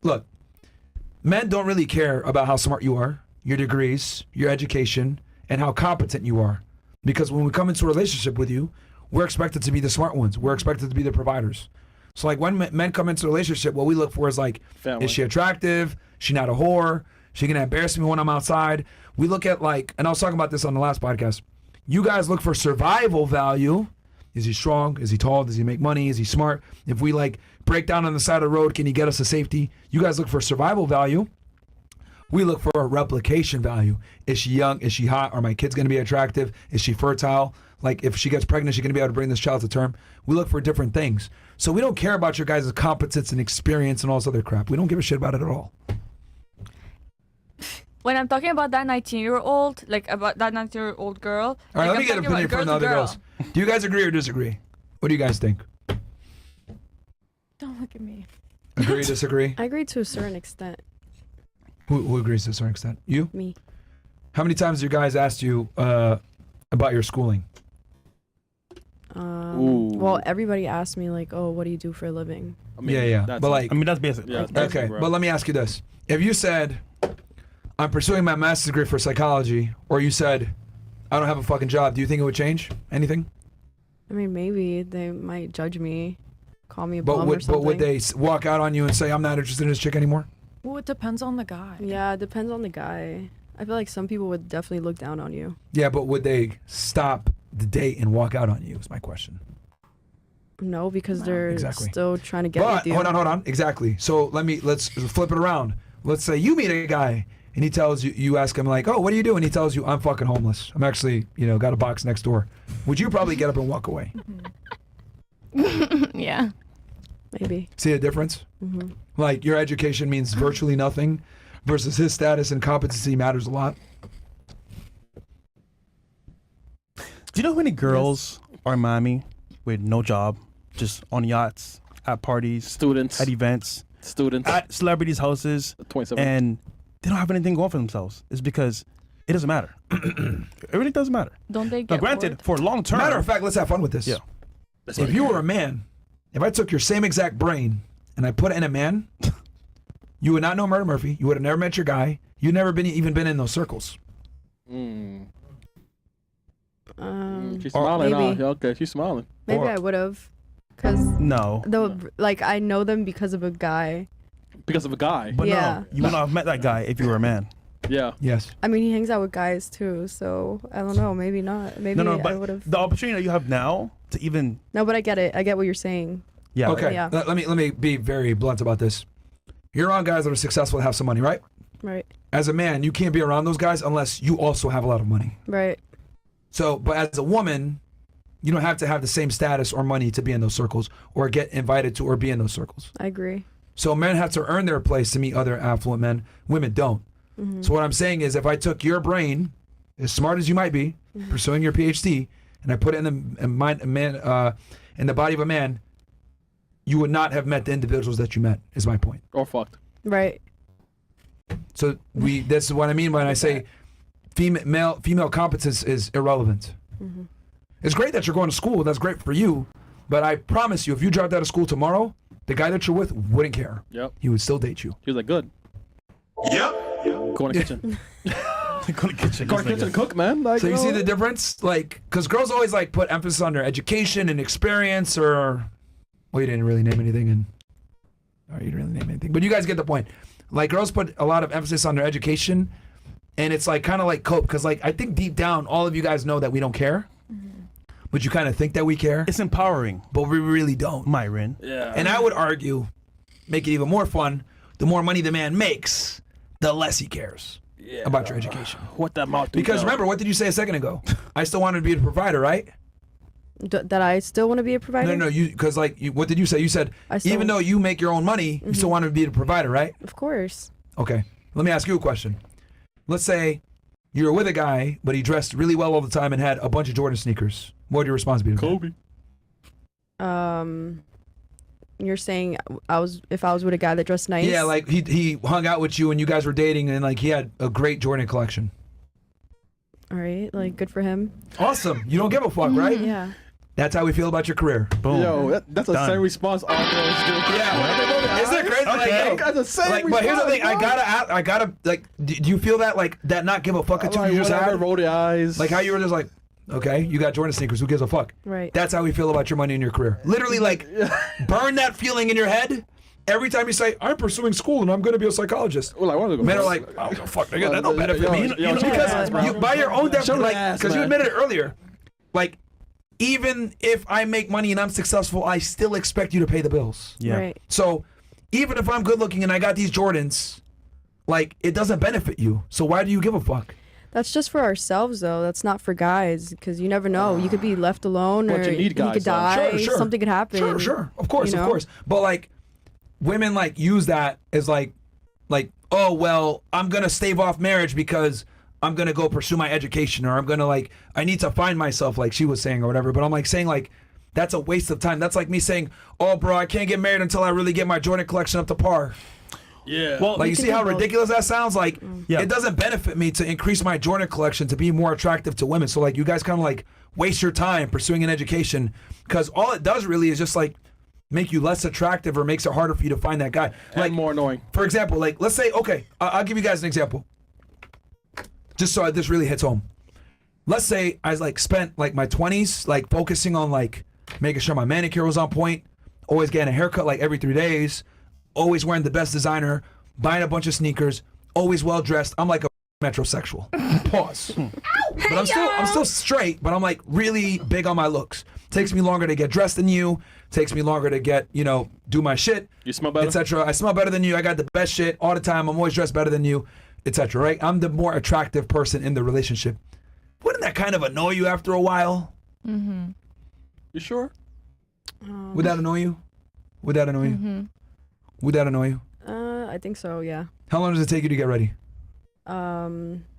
look, men don't really care about how smart you are, your degrees, your education, and how competent you are. Because when we come into a relationship with you, we're expected to be the smart ones. We're expected to be the providers. So like when men come into a relationship, what we look for is like, family. Is she attractive? She not a whore? She gonna embarrass me when I'm outside? We look at like, and I was talking about this on the last podcast. You guys look for survival value. Is he strong? Is he tall? Does he make money? Is he smart? If we like break down on the side of the road, can he get us to safety? You guys look for survival value. We look for a replication value. Is she young? Is she hot? Are my kids going to be attractive? Is she fertile? Like if she gets pregnant, she's going to be able to bring this child to term. We look for different things. So we don't care about your guys' competence and experience and all this other crap. We don't give a shit about it at all. When I'm talking about that 19-year-old, like about that 19-year-old girl. All right, like, let me get an opinion from the other girls. Do you guys agree or disagree? What do you guys think? Don't look at me. Agree, disagree? I agree to a certain extent. Who agrees to a certain extent? You? Me. How many times have you guys asked you about your schooling? Well, everybody asked me like, "Oh, what do you do for a living?" I mean, Yeah. That's But like, I mean, that's basic. Yeah, Like, that's okay, bro. but let me ask you this. If you said, I'm pursuing my master's degree for psychology, or you said, I don't have a fucking job, do you think it would change anything? I mean, maybe they might judge me, call me a bum or something. But would they walk out on you and say, I'm not interested in this chick anymore? Well, it depends on the guy. Yeah, it depends on the guy. I feel like some people would definitely look down on you. Yeah, but would they stop the date and walk out on you is my question. No, because they're Exactly. still trying to get But, with you. hold on. Exactly. So let's flip it around. Let's say you meet a guy and he tells you, you ask him like, oh, what do you do? And he tells you, I'm fucking homeless. I'm actually, got a box next door. Would you probably get up and walk away? Yeah. Maybe. See the difference? Mm-hmm. Like your education means virtually nothing versus his status and competency matters a lot. do you know how many girls are in Miami with no job, just on yachts, at parties, Students. at events, Students. at celebrities' houses, 27. and they don't have anything going for themselves? It's because it doesn't matter. It really doesn't matter. Don't they Now, get granted, bored? for long term. Matter of fact, let's have fun with this. Yeah. If you were a man, if I took your same exact brain and I put it in a man, you would not know Murder Murphy. You would have never met your guy. You'd never even been in those circles. She's smiling. maybe. Okay, she's smiling. Maybe Or- I would have, cause No. I know them because of a guy. Because of a guy. But Yeah. no, you would not have met that guy if you were a man. Yeah. Yes. I mean, he hangs out with guys too, so I don't know. Maybe not. Maybe No, I would but have. the opportunity that you have now to even. No, but I get it. I get what you're saying. Yeah. Okay. Yeah. Let me be very blunt about this. You're around guys that are successful and have some money, right? Right. As a man, you can't be around those guys unless you also have a lot of money. Right. So, but as a woman, you don't have to have the same status or money to be in those circles or get invited to or be in those circles. I agree. So men have to earn their place to meet other affluent men. Women don't. Mm-hmm. So what I'm saying is if I took your brain, as smart as you might be, pursuing your PhD, and I put it in the body of a man, you would not have met the individuals that you met, is my point. Or fucked. Right. So this is what I mean when I say female competence is irrelevant. Mm-hmm. It's great that you're going to school. That's great for you. But I promise you, if you dropped out of school tomorrow, the guy that you're with wouldn't care. Yep. He would still date you. He was like, good. Yep. Go in the kitchen. Go to the kitchen. Go in the kitchen and cook, man. Like, So you see the difference? Like, because girls always like put emphasis on their education and experience or, well, you didn't really name anything you didn't really name anything. But you guys get the point. Like, girls put a lot of emphasis on their education and it's like kind of like cope because like I think deep down all of you guys know that we don't care. But you kind of think that we care. It's empowering, but we really don't. Myron. Yeah. And I would argue, make it even more fun, the more money the man makes, the less he cares about your education. What that mouth do Because now? remember, what did you say a second ago? I still wanted to be the provider, right? That I still want to be a provider? No, because what did you say? You said, even though you make your own money, you still want to be the provider, right? Of course. Okay. Let me ask you a question. Let's say you were with a guy, but he dressed really well all the time and had a bunch of Jordan sneakers. What would your response be to that? Kobe. You're saying if I was with a guy that dressed nice? Yeah, like he hung out with you and you guys were dating and like he had a great Jordan collection. All right, like good for him. Awesome. You don't give a fuck, right? Yeah. That's how we feel about your career. Boom. Yo, that's the Done. same response all girls do. Yeah. Isn't it crazy? Okay. Like, That's the same like, but here's the thing. response, I gotta, like, do you feel that, like, that not give a fuck bro. attitude you just Whatever, had? roll the eyes. Like how you were just like, okay, you got Jordan sneakers. Who gives a fuck? Right. That's how we feel about your money and your career. Literally, like, burn that feeling in your head every time you say, I'm pursuing school and I'm going to be a psychologist. Well, like, what are they Men are gonna- like, oh, fuck, nigga, that don't benefit Yo, me. yo, show the ass, bro. Because you, by your own Show definition, the like, ass, because you man. admitted it earlier, like, even if I make money and I'm successful, I still expect you to pay the bills. Yeah. Right. So even if I'm good looking and I got these Jordans, like, it doesn't benefit you. So why do you give a fuck? That's just for ourselves, though. That's not for guys, because you never know. You could be left alone, But or you need he guys, could though. die. Sure. Something could happen. Sure. Of course, you of know? course. But like, women like use that as like, oh well, I'm gonna stave off marriage because I'm gonna go pursue my education, or I'm gonna like, I need to find myself, like she was saying or whatever. But I'm like saying like, that's a waste of time. That's like me saying, oh bro, I can't get married until I really get my Jordan collection up to par. Yeah. Well, Like, you can see how do both. ridiculous that sounds? Like, Yeah. it doesn't benefit me to increase my Jordan collection to be more attractive to women. So, like, you guys kind of, like, waste your time pursuing an education because all it does really is just, like, make you less attractive or makes it harder for you to find that guy. and Like, more annoying. for example, like, let's say, okay, I'll give you guys an example. Just so this really hits home. Let's say I, like, spent, like, my 20s, like, focusing on, like, making sure my manicure was on point, always getting a haircut, like, every 3 days, always wearing the best designer, buying a bunch of sneakers, always well dressed. I'm like a metrosexual. Pause. But I'm still straight, but I'm like really big on my looks. Takes me longer to get dressed than you. Takes me longer to get, do my shit, You smell better? etc. I smell better than you. I got the best shit all the time. I'm always dressed better than you, etc. Right? I'm the more attractive person in the relationship. Wouldn't that kind of annoy you after a while? You sure? Would that annoy you? Would that annoy you? Would that annoy you? I think so. Yeah. How long does it take you to get ready?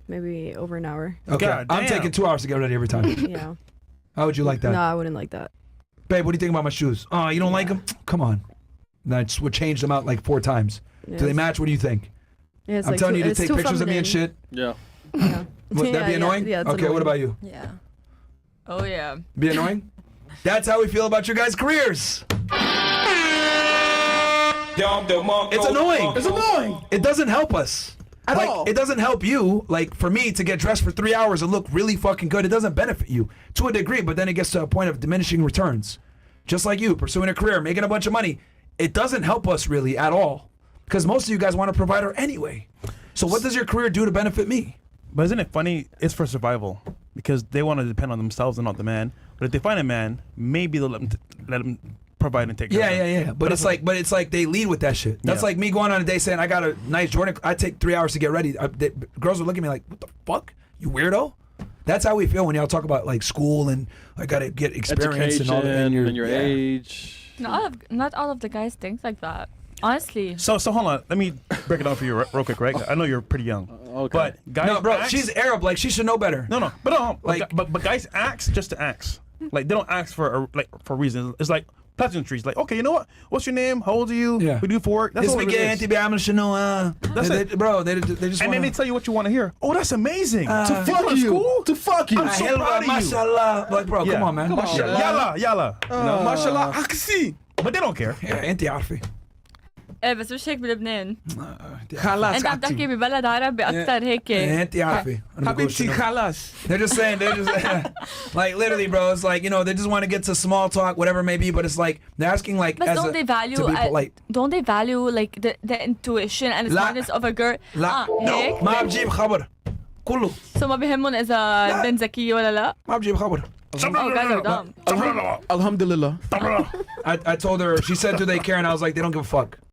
Maybe over an hour. Okay, God I'm damn. taking 2 hours to get ready every time. Yeah. How would you like that? No, I wouldn't like that. Babe, what do you think about my shoes? Oh, you don't like them? Come on. And I just would change them out like 4 times. Yeah, Do they match? What do you think? yeah, it's I'm like telling too- you to it's take too pictures of me and feminine. shit. Yeah. Yeah. Would that be Yeah, annoying? yeah, it's Okay, what annoying. about you? Yeah. Oh yeah. Be annoying? That's how we feel about your guys' careers. It's annoying. It's annoying. It doesn't help us. At Like, all. it doesn't help you, like, for me to get dressed for 3 hours and look really fucking good. It doesn't benefit you to a degree, but then it gets to a point of diminishing returns. Just like you, pursuing a career, making a bunch of money. It doesn't help us really at all. Because most of you guys want a provider anyway. So what does your career do to benefit me? But isn't it funny? It's for survival because they want to depend on themselves and not the man. But if they find a man, maybe they'll let him provide and take care of them. Yeah. But it's like they lead with that shit. That's Yeah. like me going on a day saying I got a nice Jordan. I take 3 hours to get ready. Girls would look at me like, "What the fuck, you weirdo?" That's how we feel when y'all talk about like school and I gotta get experience Education and all that. and your your yeah. age. Not all of the guys think like that. Honestly. So hold on. Let me break it down for you real quick, right? I know you're pretty young, Okay. but guys. No, bro, ask- she's Arab. Like she should know better. no, but Like- but guys ask just to ask. Like they don't ask for for reasons. It's like pleasantries. Like, okay, you know what? What's your name? How old are you? Yeah. What do you for work? That's This all it weekend, really is. Auntie Bam, should know. That's they, it. bro. They just And want then they tell you what you want to hear. Oh, that's amazing. to fuck fuck school? To fuck you. I'm so proud of you. Mashallah. Like, bro, come Yeah. on, man. Come on, Mashallah. Yalla. No, mashallah, I can see. But they don't care. Yeah, انت عارفة. ايه بس مش هيك بلبنان. خلاص انت عم تحكي ببلد عربي اكثر هيك. انت عارفة. أنا بقول حبيبتي شنو. خلاص. They're just saying, like literally, bro. It's like, they just want to get to small talk, whatever it may be. But it's like they're asking, like, But as don't they value to be polite. don't they value like the intuition and the لا. smartness of a girl? لا هيك. ما بجيب خبر كله So ما بهمهم إذا البنت ذكية ولا لا. ما بجيب خبر. Oh, guys are dumb. Alhamdulillah. I told her, she said, do they care? And I was like, they don't give a fuck.